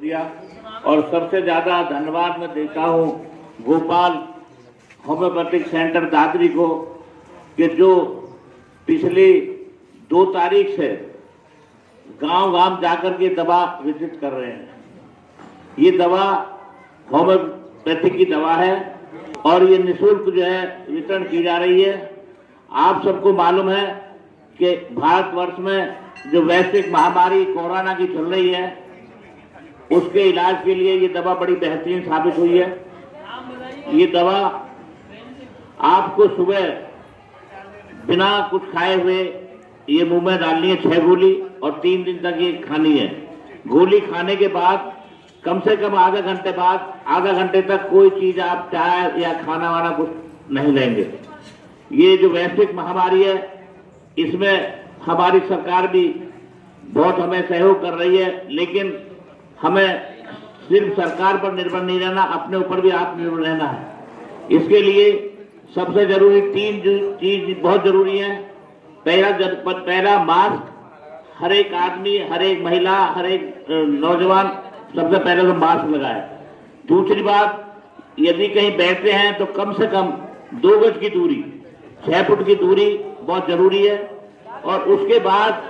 किया। और सबसे ज़्यादा धन्यवाद मैं देता हूँ गोपाल होम्योपैथिक सेंटर दादरी को, कि जो पिछली 2 तारीख से गांव-गांव जाकर के दवा वितरित कर रहे हैं। ये दवा होम्योपैथिक की दवा है और ये निःशुल्क जो है वितरण की जा रही है। आप सबको मालूम है कि भारतवर्ष में जो वैश्विक महामारी कोरोना की चल रही है, उसके इलाज के लिए ये दवा बड़ी बेहतरीन साबित हुई है। ये दवा आपको सुबह बिना कुछ खाए हुए ये मुंह में डालनी है 6 गोली और 3 दिन तक ये खानी है। गोली खाने के बाद कम से कम आधा घंटे तक कोई चीज आप चाय या खाना वाना कुछ नहीं लेंगे। ये जो वैश्विक महामारी है, इसमें हमारी सरकार भी बहुत हमें सहयोग कर रही है, लेकिन हमें सिर्फ सरकार पर निर्भर नहीं रहना, अपने ऊपर भी आत्मनिर्भर रहना है। इसके लिए सबसे जरूरी 3 चीज बहुत जरूरी है। पहला मास्क, हर एक आदमी, हर एक महिला, हर एक नौजवान सबसे पहले तो मास्क लगाए। दूसरी बात, यदि कहीं बैठते हैं तो कम से कम 2 गज की दूरी, 6 फुट की दूरी बहुत जरूरी है। और उसके बाद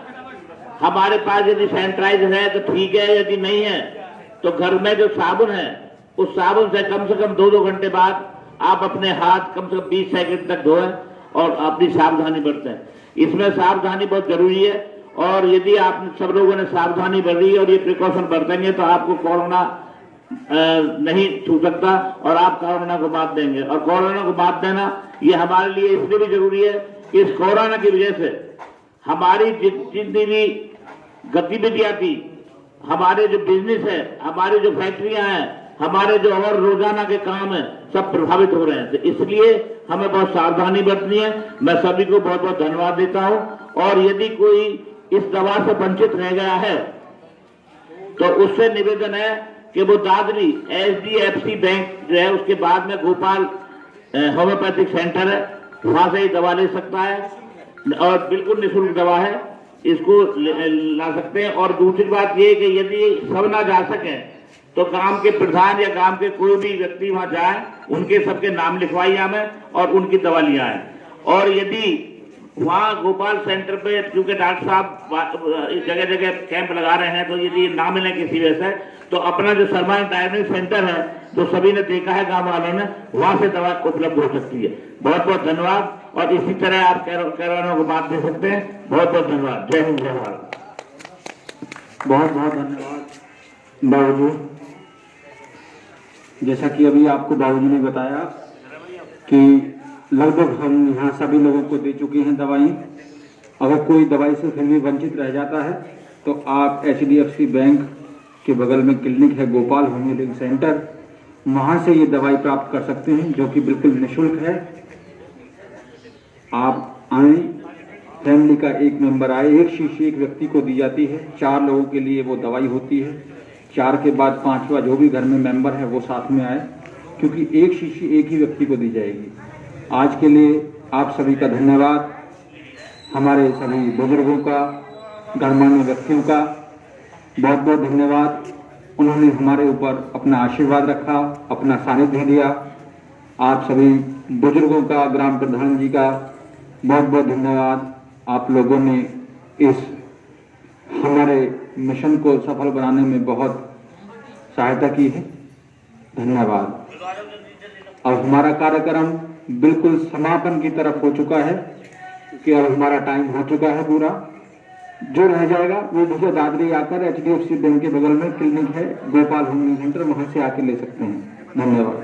हमारे पास यदि सैनिटाइजर है तो ठीक है, यदि नहीं है तो घर में जो साबुन है उस साबुन से कम 2 घंटे बाद आप अपने हाथ कम से कम 20 सेकंड तक धोएं और अपनी सावधानी बरतें। इसमें सावधानी बहुत जरूरी है। और यदि आप सब लोगों ने सावधानी बरती और ये प्रिकॉशन बरतेंगे तो आपको कोरोना नहीं छू सकता और आप कोरोना को मात देंगे। और कोरोना को मात देना ये हमारे लिए इसलिए भी जरूरी है कि इस कोरोना की वजह से हमारी जितनी भी गतिविधियां थी, हमारे जो बिजनेस है, हमारी जो फैक्ट्रियां हैं, हमारे जो और रोजाना के काम है, सब प्रभावित हो रहे हैं। तो इसलिए हमें बहुत सावधानी बरतनी है। मैं सभी को बहुत बहुत धन्यवाद देता हूं। और यदि कोई इस दवा से वंचित रह गया है तो उससे निवेदन है कि वो दादरी HDFC बैंक जो है उसके बाद में गोपाल होम्योपैथिक सेंटर है, वहां से ही दवा ले सकता है और बिल्कुल निःशुल्क दवा है, इसको ला सकते हैं। और दूसरी बात ये कि यदि सब ना जा सके तो गांव के प्रधान या गांव के कोई भी व्यक्ति वहां जाए, उनके सबके नाम लिखवाइए हमें और उनकी दवा लिया है। और यदि वहाँ गोपाल सेंटर पे, क्योंकि डॉक्टर साहब जगह जगह कैंप लगा रहे हैं, तो यदि ना मिले किसी वजह से तो अपना जो सरमान डायग्नोस्टिक सेंटर है, जो सभी ने देखा है गांव वालों ने, वहां से दवा उपलब्ध हो सकती है। बहुत बहुत धन्यवाद। और इसी तरह आप कैरानों को बात दे सकते हैं। बहुत बहुत धन्यवाद। जय हिंद, जय भारत। बहुत बहुत धन्यवाद बाबूजी। जैसा कि अभी आपको बाबूजी ने बताया कि लगभग हम यहाँ सभी लोगों को दे चुके हैं दवाई। अगर कोई दवाई से फिर भी वंचित रह जाता है तो आप HDFC बैंक के बगल में क्लिनिक है गोपाल होम्योपैथिक सेंटर, वहाँ से ये दवाई प्राप्त कर सकते हैं, जो कि बिल्कुल निःशुल्क है। आप आए, फैमिली का एक मेंबर आए, 1 शीशी एक व्यक्ति को दी जाती है। 4 लोगों के लिए वो दवाई होती है। 4 के बाद 5वां जो भी घर में मेंबर है वो साथ में आए, क्योंकि 1 शीशी एक ही व्यक्ति को दी जाएगी। आज के लिए आप सभी का धन्यवाद। हमारे सभी बुजुर्गों का, गणमान्य व्यक्तियों का बहुत बहुत धन्यवाद। उन्होंने हमारे ऊपर अपना आशीर्वाद रखा, अपना सानिध्य दिया। आप सभी बुजुर्गों का, ग्राम प्रधान जी का बहुत बहुत धन्यवाद। आप लोगों ने इस हमारे मिशन को सफल बनाने में बहुत सहायता की है। धन्यवाद। अब हमारा कार्यक्रम बिल्कुल समापन की तरफ हो चुका है, कि अब हमारा टाइम हो चुका है पूरा। जो रह जाएगा वो मुझे दादरी आकर HDFC बैंक के बगल में क्लिनिक है गोपाल होम्योपैथिक सेंटर, वहां से आके ले सकते हैं। धन्यवाद।